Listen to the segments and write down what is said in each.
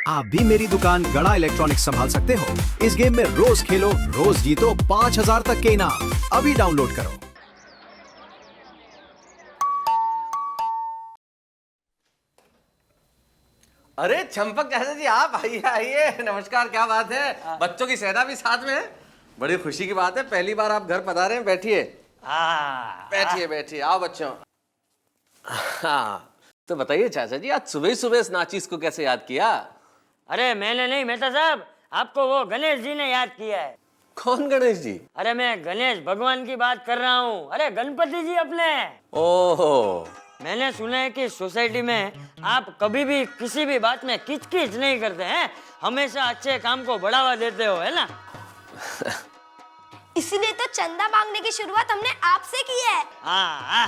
आप भी मेरी दुकान गड़ा इलेक्ट्रॉनिक्स संभाल सकते हो। इस गेम में रोज खेलो, रोज जीतो 5,000 तक के इनाम। अभी डाउनलोड करो। अरे चंपक चाचा जी, आप आइए आइए। नमस्कार, क्या बात है? बच्चों की सेना भी साथ में है, बड़ी खुशी की बात है। पहली बार आप घर पधारे हैं। बैठिए बैठिए बैठिए, आओ बच्चों। हाँ, तो बताइए चाचा जी, आज सुबह सुबह इस नाचीस को कैसे याद किया? अरे मैंने नहीं मेहता साहब, आपको वो गणेश जी ने याद किया है। कौन गणेश जी? अरे मैं गणेश भगवान की बात कर रहा हूँ। अरे गणपति जी अपने। ओहो, मैंने सुना है कि सोसाइटी में आप कभी भी किसी भी बात में किच-किच नहीं करते हैं, हमेशा अच्छे काम को बढ़ावा देते हो, है ना? इसीलिए तो चंदा मांगने की शुरुआत हमने आपसे की है। हाँ।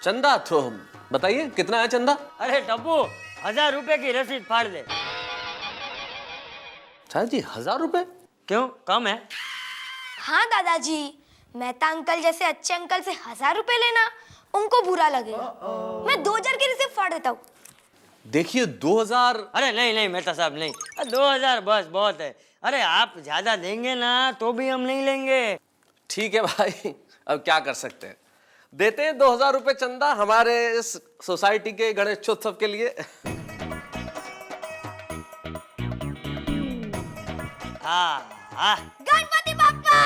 चंदा तो बताइए, कितना है चंदा? अरे टप्पू, 1000 रुपए की रसीद फाड़ दे। चाचा जी, 1000 रुपए? क्यों, कम है? हाँ दादाजी, मेहता अंकल जैसे अच्छे अंकल से 1000 रुपए लेना उनको बुरा लगेगा। मैं 2000 की रिसीप्ट फाड़ देता हूँ। देखिए 2000। अरे नहीं नहीं मेहता साहब, नहीं, 2000 बस बहुत है। अरे आप ज्यादा देंगे ना तो भी हम नहीं लेंगे। ठीक है भाई, अब क्या कर सकते हैं, देते हैं 2000 रुपए चंदा हमारे इस सोसाइटी के गणेशोत्सव के लिए। Ganpati Bappa.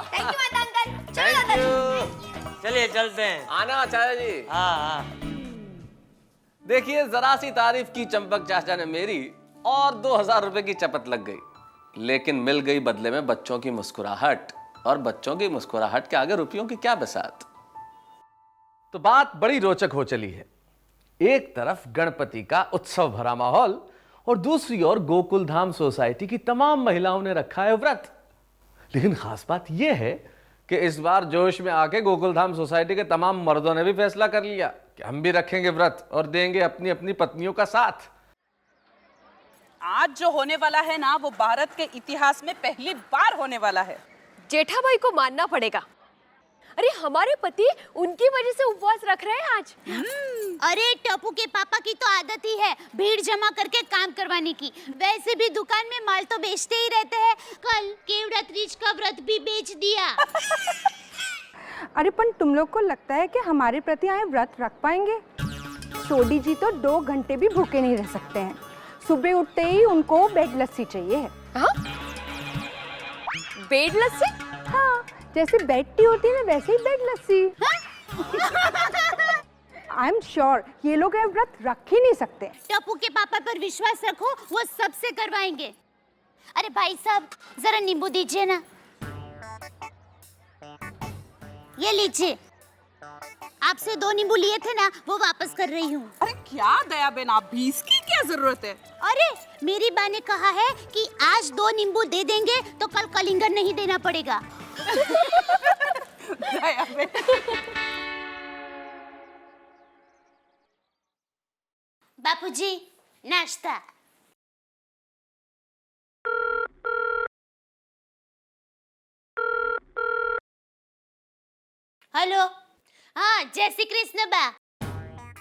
Thank you Mehta uncle. चलो दादाजी। चलिए चलते हैं। आना चाचा जी। हाँ। देखिए, जरा सी तारीफ की चंपक चाचा ने मेरी और 2000 रुपए की चपत लग गई, लेकिन मिल गई बदले में बच्चों की मुस्कुराहट, और बच्चों की मुस्कुराहट के आगे रुपयों की क्या बसात। तो बात बड़ी रोचक हो चली है। एक तरफ गणपति का उत्सव भरा माहौल और दूसरी ओर गोकुल धाम सोसाइटी की तमाम महिलाओं ने रखा है व्रत। लेकिन खास बात यह है कि इस बार जोश में आके गोकुल धाम सोसाइटी के तमाम मर्दों ने भी फैसला कर लिया कि हम भी रखेंगे व्रत और देंगे अपनी अपनी पत्नियों का साथ। आज जो होने वाला है ना, वो भारत के इतिहास में पहली बार होने वाला है। जेठा भाई को मानना पड़ेगा। अरे हमारे पति उनकी वजह से उपवास रख रहे हैं आज। अरे टप्पू के पापा की तो आदत ही है भीड़ जमा करके काम करवाने की। वैसे भी दुकान में माल तो बेचते ही रहते हैं। कल केवड़ा तीज का व्रत भी बेच दिया। अरे पण तुम लोग को लगता है कि हमारे प्रति आए व्रत रख पाएंगे? सोडी जी तो 2 घंटे भी भूखे नहीं रह सकते हैं। सुबह उठते ही उनको बेड लस्सी चाहिए है। हाँ? बेड लस्सी? हाँ, जैसे बेड टी होती है ना, वैसे ही बेड लस्सी। आई एम श्योर ये लोग ये व्रत रख ही नहीं सकते। टप्पू के पापा पर विश्वास रखो, वो सबसे करवाएंगे। अरे भाई साहब, जरा नींबू दीजिए ना। ये लीजिए, आपसे 2 नींबू लिए थे ना, वो वापस कर रही हूँ। अरे क्या दया बेन, आप 20 की क्या जरूरत है? अरे मेरी बा ने कहा है कि आज 2 नींबू दे देंगे तो कल कलिंगर नहीं देना पड़ेगा। दया बेन। बापूजी, नाश्ता। हेलो। हाँ, जय श्री कृष्ण बा।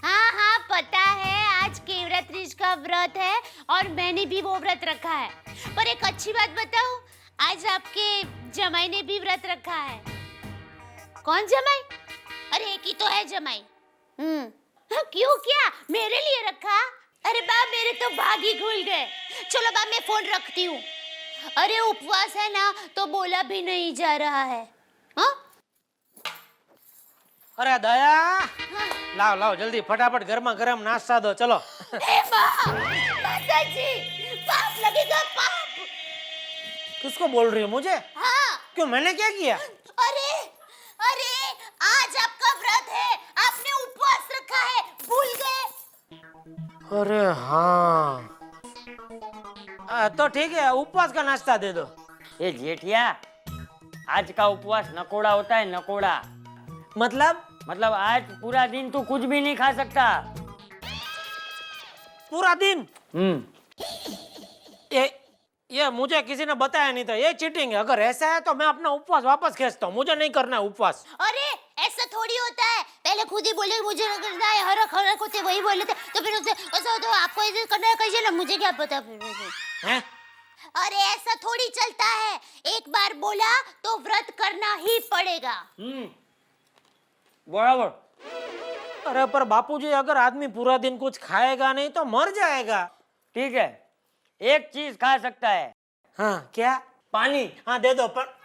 हाँ हाँ पता है, आज केवड़ा तीज का व्रत है और मैंने भी वो व्रत रखा है। पर एक अच्छी बात बताऊं, आज आपके जमाई ने भी व्रत रखा है। कौन जमाई? अरे एक ही तो है जमाई। क्यों, क्या मेरे लिए रखा? अरे बा, मेरे तो भाग ही खुल गए। चलो बा, मैं फोन रखती हूँ। अरे उपवास है ना, तो बोला भी नहीं जा रहा है। हाँ? अरे दया, लाओ लाओ जल्दी फटाफट गर्मा गर्म नाश्ता दो, चलो। ए माताजी, पाप लगेगा, पाप। किसको बोल रही हो, मुझे? हाँ। क्यों, मैंने क्या किया? अरे अरे, आज आपका व्रत है, आपने उपवास रखा है, भूल गए? अरे हाँ, तो ठीक है, उपवास का नाश्ता दे दो। ये जेठिया, आज का उपवास नकोड़ा होता है, नकोड़ा। मतलब आज पूरा दिन तू कुछ भी नहीं खा सकता। पूरा दिन? ये मुझे किसी ने बताया नहीं था, ये चीटिंग है। अगर ऐसा है तो मैं अपना उपवास वापस खींचता हूँ, मुझे नहीं करना है उपवास। अरे ऐसा थोड़ी होता है, पहले पहले खुद ही बोले मुझे करना है, हरक हरक होते वही बोले थे, तो फिर उससे ऐसा तो आपको ऐसे करना है कैसे ना, मुझे क्या पता फिर हैं? अरे ऐसा थोड़ी चलता है, एक बार बोला तो व्रत करना ही पड़ेगा। बराबर। अरे पर बापूजी, अगर आदमी पूरा दिन कुछ खाएगा नहीं तो मर जाएगा। ठीक है, एक चीज खा सकता है। हाँ, क्या? पानी। हाँ, दे दो पर।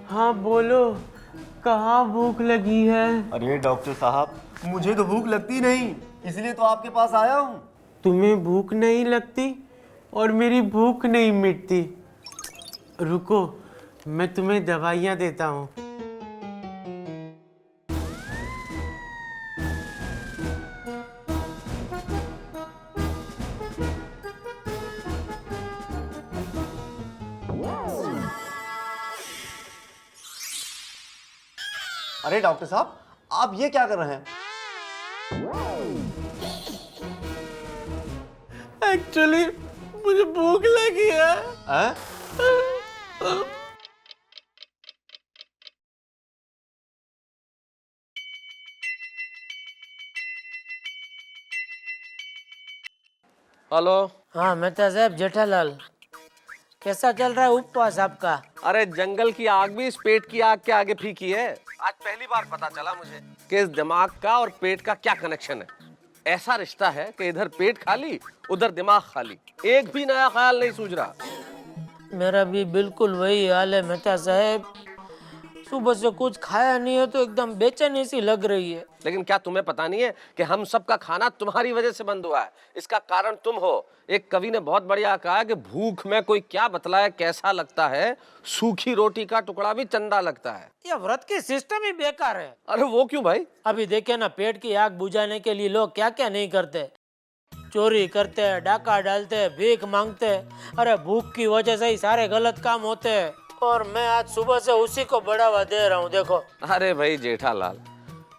हाँ बोलो, कहाँ भूख लगी है? अरे डॉक्टर साहब, मुझे तो भूख लगती नहीं, इसलिए तो आपके पास आया हूँ। तुम्हें भूख नहीं लगती और मेरी भूख नहीं मिटती। रुको, मैं तुम्हें दवाइयाँ देता हूँ। अरे डॉक्टर साहब, आप ये क्या कर रहे हैं? एक्चुअली मुझे भूख लगी है। हेलो। हाँ मेहता साहब, जेठालाल, कैसा चल रहा है उपवास आपका? अरे जंगल की आग भी इस पेट की आग के आगे फीकी है। आज पहली बार पता चला मुझे कि इस दिमाग का और पेट का क्या कनेक्शन है। ऐसा रिश्ता है कि इधर पेट खाली, उधर दिमाग खाली, एक भी नया ख्याल नहीं सूझ रहा। मेरा भी बिल्कुल वही हाल है मेहता साहब। सुबह से कुछ खाया नहीं है तो एकदम बेचैनी सी लग रही है। लेकिन क्या तुम्हें पता नहीं है कि हम सबका खाना तुम्हारी वजह से बंद हुआ है? इसका कारण तुम हो। एक कवि ने बहुत बढ़िया कहा कि भूख में कोई क्या बतलाए कैसा लगता है, सूखी रोटी का टुकड़ा भी चंदा लगता है। ये व्रत की सिस्टम ही बेकार है। अरे वो क्यों भाई? अभी देखे ना, पेट की आग बुझाने के लिए लोग क्या क्या नहीं करते। चोरी करते हैं, डाका डालते हैं, भीख मांगते हैं। अरे भूख की वजह से ही सारे गलत काम होते हैं और मैं आज सुबह से उसी को बढ़ावा दे रहा हूँ। देखो। अरे भाई जेठालाल,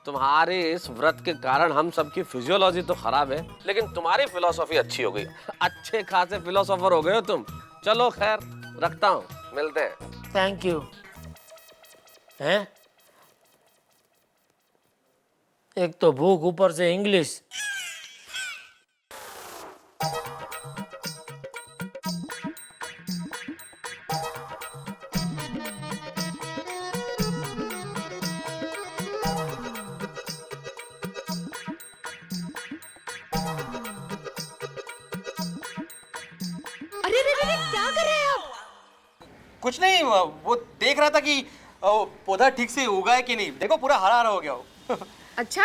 तुम्हारे इस व्रत के कारण हम सबकी फिजियोलॉजी तो खराब है, लेकिन तुम्हारी फिलोसॉफी अच्छी हो गई। अच्छे खासे फिलोसोफर हो गए हो तुम। चलो खैर, रखता हूँ, मिलते हैं। Thank you. हैं? एक तो भूख, ऊपर से इंग्लिश। क्या कर रहे हैं आप? कुछ नहीं, वो देख रहा था कि पौधा ठीक से उगा है कि नहीं। देखो पूरा हरा हरा हो गया हो। अच्छा,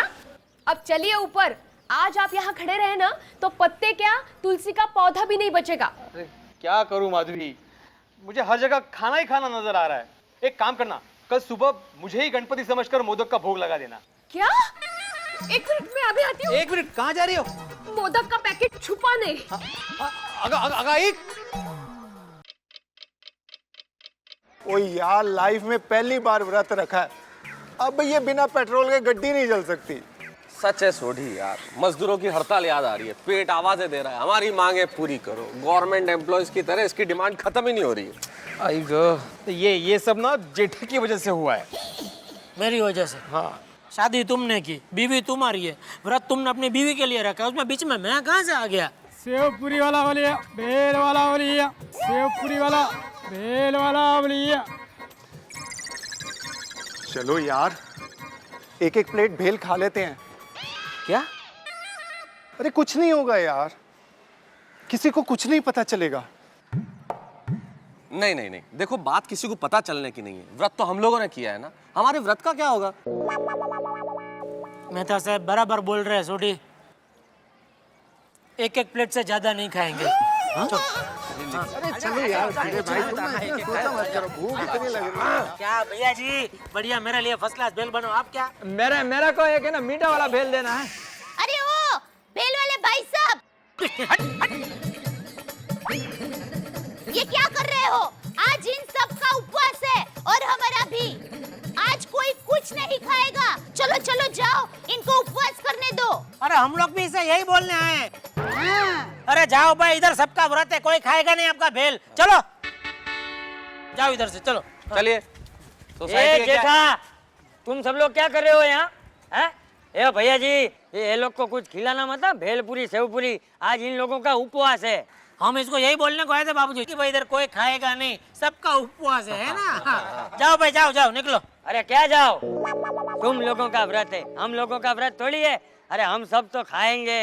अब चलिए ऊपर। आज आप यहाँ खड़े रहे ना तो पत्ते क्या, तुलसी का पौधा भी नहीं बचेगा। अरे क्या करूं माधुरी, मुझे हर जगह खाना ही खाना नजर आ रहा है। एक काम करना, कल सुबह मुझे ही गणपति समझकर मोदक का भोग लगा देना। क्या? एक मिनट में अभी आती हूँ। एक मिनट, कहाँ जा रही हो? मोदक का पैकेट छुपाने। ओ यार, लाइफ में पहली बार व्रत रखा है, अब ये बिना पेट्रोल के गड्डी नहीं चल सकती। सच है सोढ़ी यार, मजदूरों की हड़ताल याद आ रही है। पेट आवाजें दे रहा है, हमारी मांगे पूरी करो। गवर्नमेंट एम्प्लॉयज की तरह इसकी डिमांड खत्म ही नहीं हो रही है। आई गो, ये सब ना जेठा की वजह से हुआ है। मेरी वजह से? हाँ। शादी तुमने की, बीवी तुम्हारी है, व्रत तुमने अपनी बीवी के लिए रखा, उसमें बीच में मैं कहाँ से आ गया? सेव पूरी वाला बोलिए, बेल वाला बोलिए, सेव पूरी वाला, बेल वाला बोलिए। चलो यार, एक एक प्लेट भेल खा लेते हैं। क्या? अरे कुछ नहीं होगा यार, किसी को कुछ नहीं पता चलेगा। नहीं नहीं नहीं, देखो बात किसी को पता चलने की नहीं है। व्रत तो हम लोगों ने किया है ना, हमारे व्रत का क्या होगा? मेहता साहब बराबर बोल रहे हैं सोढ़ी। एक एक प्लेट से ज्यादा नहीं खाएंगे। अरे चलो यार, भाई तुम सोचा मत करो, भूख इतनी लग रही है। क्या भैया जी, बढ़िया, मेरे लिए फर्स्ट क्लास भेल बनो। आप क्या? मेरा को एक है ना मीठा वाला भेल देना है। अरे ओ भेल वाले भाई साहब, ये क्या कर रहे हो? आज इन सब का उपवास है और हमारा भी। आज कोई कुछ नहीं खाएगा। चलो चलो जाओ, इनको उपवास करने दो। अरे हम लोग भी इसे यही बोलने आए हैं। अरे जाओ भाई, इधर सबका व्रत है, कोई खाएगा नहीं आपका भेल। चलो जाओ इधर से, चलो चलिए। ए जेठा, तुम सब लोग क्या कर रहे हो यहाँ? हैं? ए भैया जी, ये लोग को कुछ खिलाना मतलब भेलपुरी सेवपुरी, आज इन लोगों का उपवास है। हम इसको यही बोलने को आए थे बाबूजी कि भाई इधर कोई खाएगा नहीं, सबका उपवास है ना। जाओ भाई, जाओ जाओ, निकलो। अरे क्या जाओ, तुम लोगों का व्रत है, हम लोगों का व्रत थोड़ी है। अरे हम सब तो खाएंगे।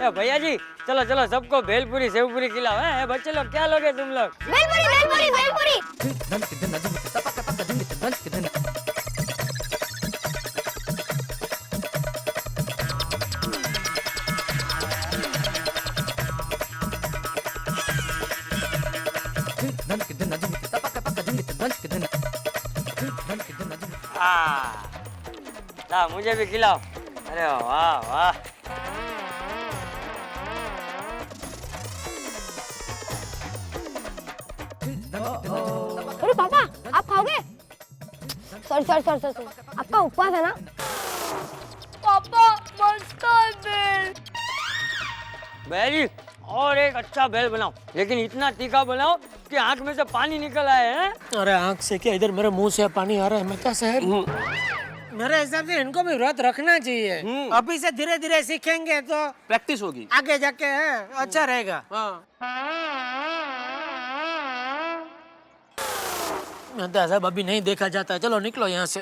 ए भैया जी, चलो चलो, सबको भेलपुरी सेवपुरी खिलाओ। है बच्चे लोग, क्या लोगे तुम लोग? भेलपुरी भेलपुरी भेलपुरी। ला मुझे भी खिलाओ। अरे वाह वाह। अरे पापा, आप खाओगे? सॉरी सॉरी सॉरी सॉरी, आपका उपवास है ना? पापा मस्त है भेल। भैया जी, और एक अच्छा भेल बनाओ, लेकिन इतना तीखा बनाओ कि आंख में से पानी निकल आए हैं। अरे आंख से क्या, इधर मेरे मुंह से पानी आ रहा है। मैं क्या शहर, मेरे हिसाब से इनको भी व्रत रखना चाहिए। अभी से धीरे धीरे सीखेंगे तो प्रैक्टिस होगी, आगे जाके अच्छा रहेगा। साहब अभी नहीं देखा जाता है, चलो निकलो यहाँ से।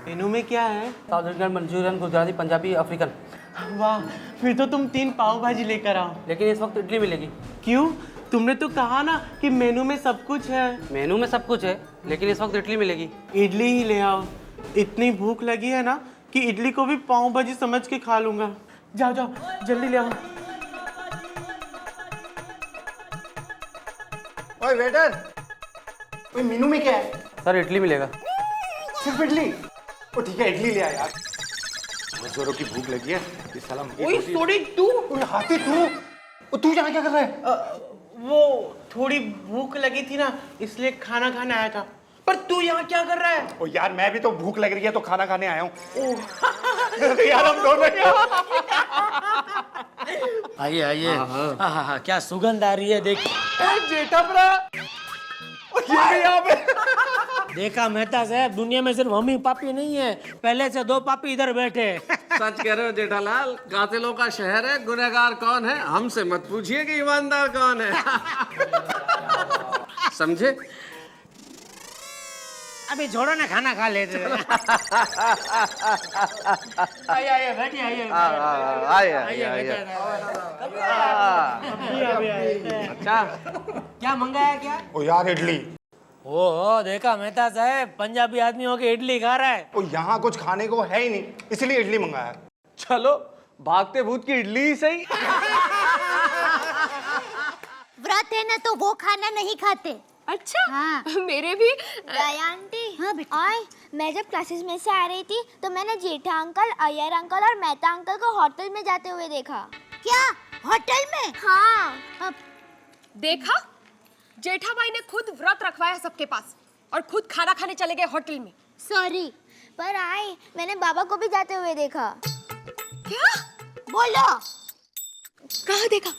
मेनू में क्या है? South Indian, Manchurian, Gujarati, Punjabi, African. वाह, फिर तो तुम 3 पाव भाजी लेकर आओ। लेकिन इस वक्त इडली मिलेगी। क्यों? तुमने तो कहा ना कि मेनू में सब कुछ है। मेनू में सब कुछ है, लेकिन इस वक्त इडली मिलेगी। इडली ही ले आओ। इतनी भूख लगी है ना कि इडली को भी पाव भाजी समझ के खा लूंगा। जाओ जाओ, जल्दी ले आओ। ओए वेटर, ओए मेनू में क्या है? सर इडली मिलेगा। सिर्फ इडली? ओ ठीक है, इडली ले आ यार। जोरों की भूख लगी है। ये साला ओए सॉरी, तू? ओए हाथी तू यहाँ क्या कर रहा है? वो थोड़ी भूख लगी थी ना, इसलिए खाना खाने आया था। पर तू यहाँ क्या कर रहा है? ओ यार, मैं भी तो भूख लग रही है तो खाना खाने आया हूँ। यार हम दोनों आइए आइए। हाँ, क्या सुगंध आ रही है, देखिए। जेठा भरा, यहाँ पे देखा मेहता साहब, दुनिया में सिर्फ हम ही पापी नहीं है, पहले से 2 पापी इधर बैठे। सच कह रहे हो जेठालाल, कातिलों का शहर है, गुनहगार कौन है हमसे मत पूछिए कि ईमानदार कौन है। समझे? अभी छोड़ो ना, खाना खा लेते। आइए बैठिए, आइए। अच्छा, क्या मंगाया क्या? ओ यार इडली। ओ देखा मेहता साहब, पंजाबी आदमी होके इडली खा रहा है। ओ यहाँ कुछ खाने को है ही नहीं, इसलिए इडली मंगाया। चलो भागते भूत की इडली ही सही। व्रत है ना तो वो खाना नहीं खाते। अच्छा हाँ। मेरे भी आंटी, हाँ बेटा। और मैं जब क्लासेस में से आ रही थी तो मैंने जेठा अंकल, अय्यर अंकल और मेहता अंकल को होटल में जाते हुए देखा। क्या होटल में? हाँ। देखा, जेठा भाई ने खुद व्रत रखवाया सबके पास और खुद खाना खाने चले गए होटल में। सॉरी, पर आई मैंने बाबा को भी जाते हुए देखा। क्या? बोलो। कहाँ देखा?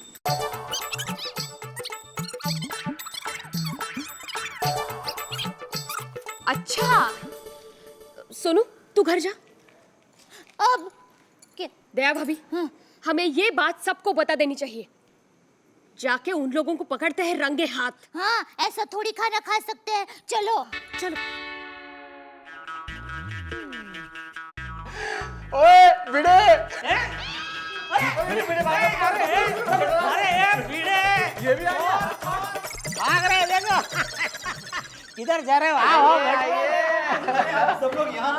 अच्छा, सोनू तू घर जा। अब क्या? दया भाभी, हमें ये बात सबको बता देनी चाहिए। जाके उन लोगों को पकड़ते हैं रंगे हाथ। हाँ, ऐसा थोड़ी खाना खा सकते हैं। चलो चलो। ओए भिड़े, ये भी भाग रहे, देखो। किधर जा रहे हो? आओ सब लोग यहाँ।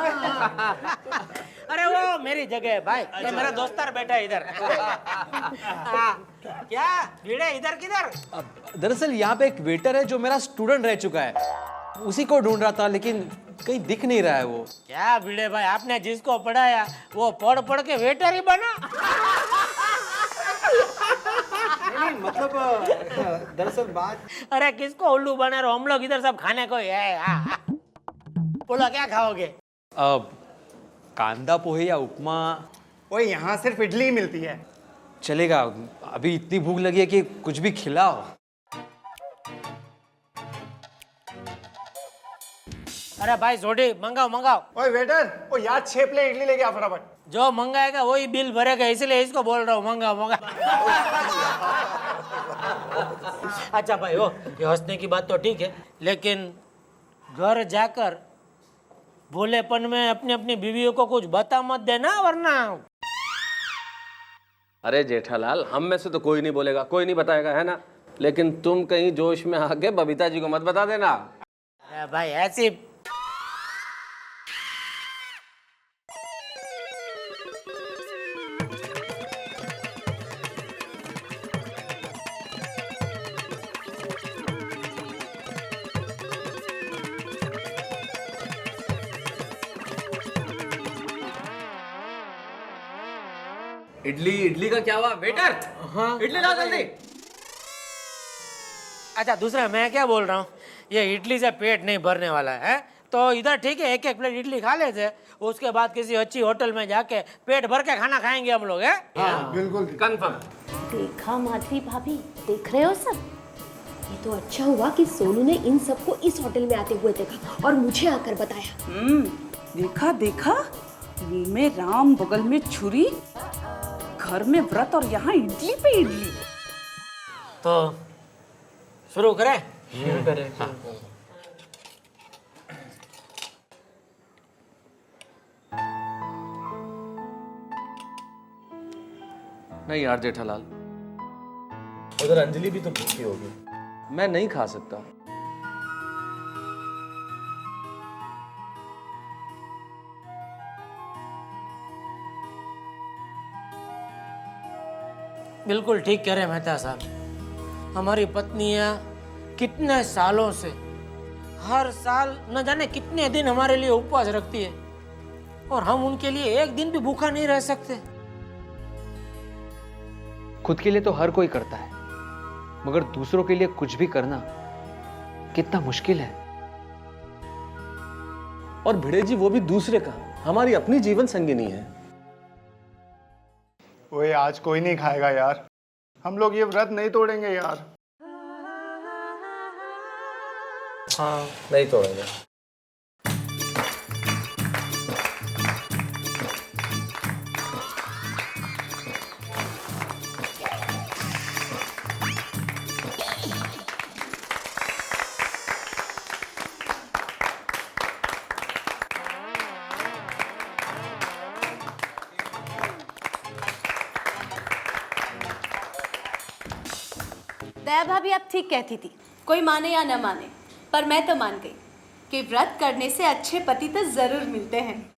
अरे वो मेरी जगह है भाई, ये मेरा दोस्तार बैठा है इधर। क्या भिड़े, इधर किधर? दरअसल यहाँ पे एक वेटर है जो मेरा स्टूडेंट रह चुका है, उसी को ढूंढ रहा था, लेकिन कहीं दिख नहीं रहा है वो। क्या भिड़े भाई, आपने जिसको पढ़ाया वो पढ़ पढ़ के वेटर ही बना। नहीं मतलब दरअसल बात। अरे किसको उल्लू बना रहे हो? हम लोग इधर सब खाने को ही है। हाँ। बोलो क्या खाओगे? कांदा पोहे या उपमा? ओए यहाँ सिर्फ इडली ही मिलती है। चलेगा, अभी इतनी भूख लगी है कि कुछ भी खिलाओ। अरे भाई सोडी मंगाओ मंगाओ। ओए वेटर, ओ यार 6 प्लेट इडली लेके आ फटाफट। जो मंगाएगा वही बिल भरेगा, इसलिए इसको बोल रहा हूँ मंगाओ मंगाओ। अच्छा भाई वो ये हंसने की बात तो ठीक है, लेकिन घर जाकर भोलेपन में अपनी अपनी बीवियों को कुछ बता मत देना, वरना। अरे जेठालाल, हम में से तो कोई नहीं बोलेगा, कोई नहीं बताएगा, है ना? लेकिन तुम कहीं जोश में आके बबीता जी को मत बता देना। अरे भाई ऐसी इडली का क्या हुआ वेटर? हाँ इडली ला जल्दी। अच्छा दूसरा मैं क्या बोल रहा हूँ, ये इडली से पेट नहीं भरने वाला है, तो इधर ठीक है एक एक प्लेट इडली खा लेते, उसके बाद किसी अच्छी होटल में जाके पेट भर के खाना खाएंगे हम लोग, है? हाँ, बिल्कुल कंफर्म। देखा माधवी भाभी, देख रहे हो सब? ये तो अच्छा हुआ कि सोनू ने इन सबको इस होटल में आते हुए देखा और मुझे आकर बताया। देखा देखा, मुंह में राम बगल में छुरी, घर में व्रत और यहाँ इडली पे इडली। तो शुरू करें? शुरू करें। नहीं यार जेठालाल, उधर अंजलि भी तो भूखी होगी। मैं नहीं खा सकता। बिल्कुल ठीक कह रहे हैं मेहता साहब। हमारी पत्नियां कितने सालों से हर साल न जाने कितने दिन हमारे लिए उपवास रखती है, और हम उनके लिए एक दिन भी भूखा नहीं रह सकते। खुद के लिए तो हर कोई करता है, मगर दूसरों के लिए कुछ भी करना कितना मुश्किल है। और भिड़े जी वो भी दूसरे का, हमारी अपनी जीवन संगिनी है। ओए आज कोई नहीं खाएगा यार, हम लोग ये व्रत नहीं तोड़ेंगे यार। हाँ नहीं तोड़ेंगे। दया भाभी आप ठीक कहती थी, कोई माने या न माने, पर मैं तो मान गई कि व्रत करने से अच्छे पति तो जरूर मिलते हैं।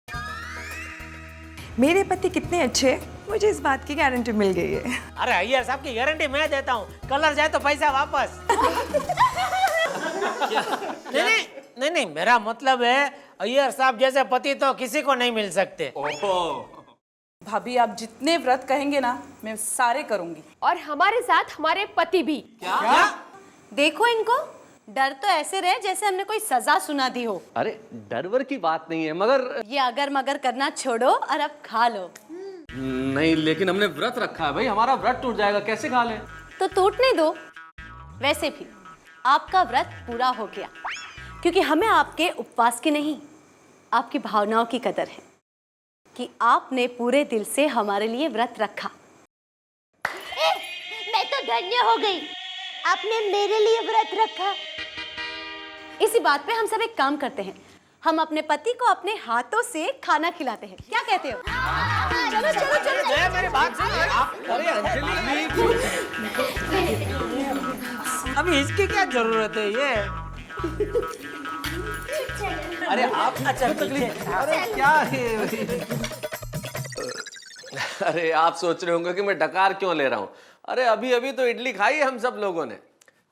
मेरे पति कितने अच्छे, मुझे इस बात की गारंटी मिल गई है। अरे अय्यर साहब की गारंटी मैं देता हूँ, कलर जाए तो पैसा वापस। नहीं नहीं, मेरा मतलब है अय्यर साहब जैसे पति तो किसी को नहीं मिल सकते। भाभी आप जितने व्रत कहेंगे ना मैं सारे करूंगी, और हमारे साथ हमारे पति भी। क्या? देखो इनको, डर तो ऐसे रहे जैसे हमने कोई सजा सुना दी हो। अरे डरवर की बात नहीं है, मगर ये अगर मगर करना छोड़ो और अब खा लो। नहीं, लेकिन हमने व्रत रखा है भाई, हमारा व्रत टूट जाएगा, कैसे खा लें? तो टूटने दो। वैसे भी आपका व्रत पूरा हो गया, क्योंकि हमें आपके उपवास की नहीं, आपकी भावनाओं की कदर है कि आपने पूरे दिल से हमारे लिए व्रत रखा। मैं तो धन्य हो गई, आपने मेरे लिए व्रत रखा। इसी बात पे हम सब एक काम करते हैं, हम अपने पति को अपने हाथों से खाना खिलाते हैं, क्या कहते हो? चलो चलो चलो। मेरी बात सुनिए। अरे अंजलि, अभी इसकी क्या जरूरत है ये? अरे आप अच्छा तकलीफ, अरे क्या है? अरे आप सोच रहे होंगे कि मैं डकार क्यों ले रहा हूं। अरे अभी अभी तो इडली खाई है हम सब लोगों ने।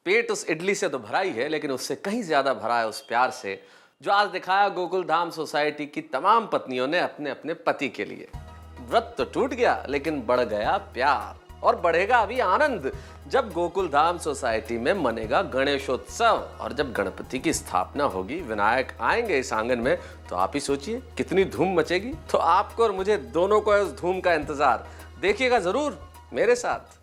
पेट उस इडली से तो भरा ही है, लेकिन उससे कहीं ज्यादा भरा है उस प्यार से जो आज दिखाया गोकुल धाम सोसाइटी की तमाम पत्नियों ने अपने अपने पति के लिए। व्रत तो टूट गया, लेकिन बढ़ गया प्यार। और बढ़ेगा अभी आनंद जब गोकुल धाम सोसाइटी में मनेगा गणेशोत्सव और जब गणपति की स्थापना होगी, विनायक आएंगे इस आंगन में, तो आप ही सोचिए कितनी धूम मचेगी। तो आपको और मुझे दोनों को उस धूम का इंतजार, देखिएगा जरूर मेरे साथ।